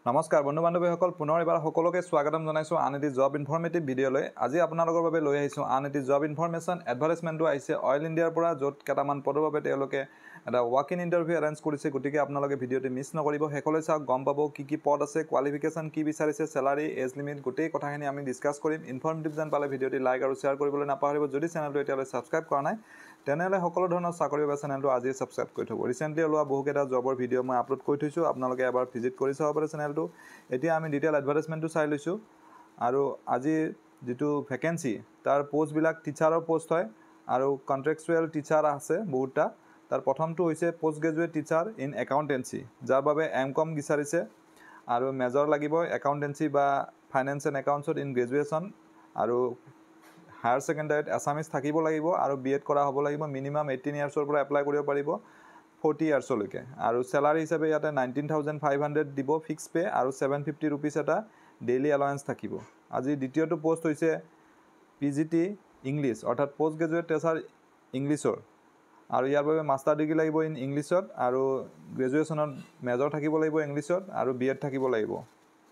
নমস্কাৰ বন্ধু বান্ধৱীসকল পুনৰ এবাৰ সকলোকে স্বাগতম জনাইছো আন এটি জব ইনফৰমেটিভ ভিডিঅ'লৈ আজি আপোনালোকৰ বাবে লৈ আহিছো আন এটি জব ইনফৰমেশ্যন এডভাৰটাইজমেণ্টটো আহিছে অইল ইণ্ডিয়াৰ পৰা য'ত কেইটামান পদৰ বাবে তেওঁলোকে এটা ৱাক ইন ইণ্টাৰভিউ এৰেঞ্জ কৰিছে গতিকে আপোনালোকে ভিডিঅ'টো মিছ নকৰিব শেষলৈ চাওক গম পাব কি পদ আছে কোৱালিফিকেশ্যন কি বিচাৰিছে চেলাৰী এজ লিমিট গোটেই কথাখিনি আমি ডিছকাছ কৰিম ইনফৰমেটিভ যেন পালে ভিডিঅ'টি লাইক আৰু শ্বেয়াৰ কৰিবলৈ নাপাহৰিব যদি চেনেলটো এতিয়ালৈ ছাবস্ক্ৰাইব কৰা নাই তেনেহ'লে সকলো ধৰণৰ চাকৰি বা চেনেলটো আজি ছাবস্ক্ৰাইব কৰি থ'ব ৰিচেণ্টলি ওলোৱা বহুকেইটা জবৰ ভিডিঅ' মই আপলোড কৰি থৈছোঁ আপোনালোকে এবাৰ ভিজিট কৰি চাব পাৰে চেনেলটো এতিয়া আমি ডিটেইল এডভাৰটাইজমেণ্টটো চাই লৈছোঁ আৰু আজি যেটো ভ্যাকেন্সি তাৰ পোষ্টবিলাক টিচাৰৰ পোষ্ট হয় আৰু কন্ট্ৰেকচুৱেল টিচাৰ আছে বহুতটা তাৰ প্ৰথমটো হৈছে post graduate teacher in accountancy যাৰ বাবে এমকম বিচাৰিছে আৰু মেজৰ লাগিব একাউণ্টেন্সি বা ফাইনেন্স এণ্ড একাউণ্টছত ইন গ্ৰেজুৱেশ্যন আৰু হায়াৰ সেকেন্ডাৰীত আসামিজ থাকিব লাগিব আৰু বিএড কৰা হ'ব লাগিব মিনিমাম 18 ইয়াৰ্ছৰ পৰা এপ্লাই কৰিব পাৰিব 40 ইয়াৰ্ছলৈকে আৰু স্যালাৰি হিচাপে ইয়াতে 19500 দিব ফিক্স পে আৰু 750 रुपीस এটা ডেইলি এলাউন্স থাকিব আজি দ্বিতীয়টো পোষ্ট হৈছে পিজিটি ইংলিশ অৰ্থাৎ পোষ্ট গ্ৰেজুৱেট টিচাৰ ইংলিশৰ আৰু ইয়াৰ বাবে মাষ্টাৰ ডিগ্ৰী লাগিব ইন ইংলিশত আৰু গ্ৰেজুৱেশ্যনত মেজৰ থাকিব লাগিব ইংলিশত আৰু বিএড থাকিব লাগিব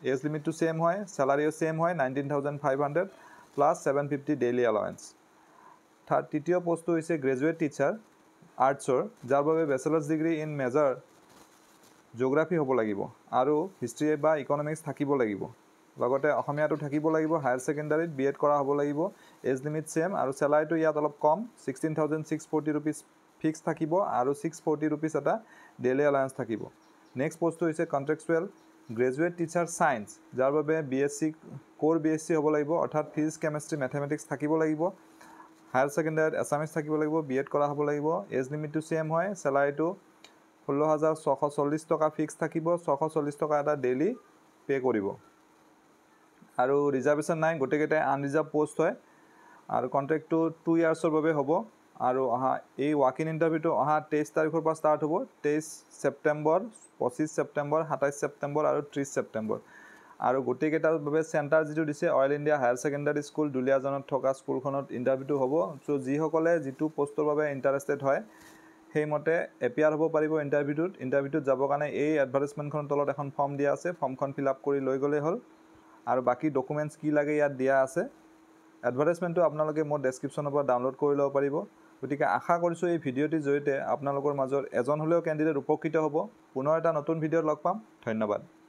এজ লিমিটটো সেম হয় স্যালাৰিও সেম হয় 19500 প্লাস 750 ডেইলি এলাউন্স তৃতীয় পোষ্টটো হৈছে গ্ৰেজুৱেট টিচাৰ আৰ্টছৰ যাৰ বাবে ব্যাচেলাৰ্ছ ডিগ্ৰী ইন মেজৰ জিওগ্ৰাফি হ'ব লাগিব আৰু হিষ্ট্ৰী বা ইকনমিক্স থাকিব লাগিব লগতে অসমীয়াটো থাকিব লাগিব হায়াৰ সেকেন্ডাৰীত বিএড কৰা হ'ব লাগিব এজ লিমিট সেম আৰু স্যালাৰিটো ইয়াত অলপ কম 16640 रुपीस ফিক্স থাকিব আৰু 640 रुपीस এটা ডেইলি এলাউন্স থাকিব নেক্সট পোষ্টটো হৈছে কন্ট্ৰেকচুৱেল গ্ৰেজুৱেট টিচাৰ সায়েন্স যাৰ বাবে বিএসসি কোৰ বিএসসি হ'ব লাগিব অৰ্থাৎ ফিজিক্স কেমিষ্ট্ৰি ম্যাথমেটিক্স থাকিব লাগিব হায়াৰ সেকেন্ডাৰীত আসামিজ থাকিব লাগিব বিএড কৰা হ'ব লাগিব এজ লিমিটটো সেম হয় স্যালাৰিটো 16640 টকা ফিক্স থাকিব 640 টকা এটা ডেইলি পে কৰিব আৰু ৰিজাৰ্ভেশন নাই গোটেকেটা আনৰিজাৰ্ভ পোষ্ট হয় আৰু কন্ট্ৰাক্টটো 2 ইয়াৰ্ছৰ বাবে হ'ব আৰু এই ৱাক ইন ইণ্টাৰভিউটো 23 তাৰিখৰ পৰা ষ্টাৰ্ট হ'ব 23 ছেপ্টেম্বৰ 25 ছেপ্টেম্বৰ 27 ছেপ্টেম্বৰ আৰু 30 ছেপ্টেম্বৰ আৰু গোটেকেটাৰ বাবে সেন্টাৰ যেটো দিছে অইল ইণ্ডিয়া হায়াৰ সেকেন্ডাৰী স্কুল দুলিয়াজানত থকা স্কুলখনত ইণ্টাৰভিউটো হ'ব সো যিসকলে যেটো পোষ্টৰ বাবে ইন্টাৰেস্টেড হয় হেইমতে এপিয়াৰ হ'ব পাৰিব ইণ্টাৰভিউটোত যাবৰ কাৰণে এই এডভাৰটাইজমেণ্টখনৰ তলত এখন ফৰ্ম দিয়া আছে ফৰ্মখন ফিল আপ কৰি লৈ গ'লে হ'ল আৰু বাকি ডকুমেন্টছ কি লাগে ইয়াত দিয়া আছে এডভাৰটাইজমেণ্টটো আপোনালোকে মোৰ ডেসক্ৰিপচনৰ পৰা ডাউনলোড কৰি ল'ব পাৰিব গতিকে আশা কৰিছো এই ভিডিঅ'টিৰ জৰিয়তে আপোনালোকৰ মাজৰ এজন হলেও ক্যান্ডিডেট উপকৃত হ'ব পুনৰ এটা নতুন ভিডিঅ'ত লগ পাম ধন্যবাদ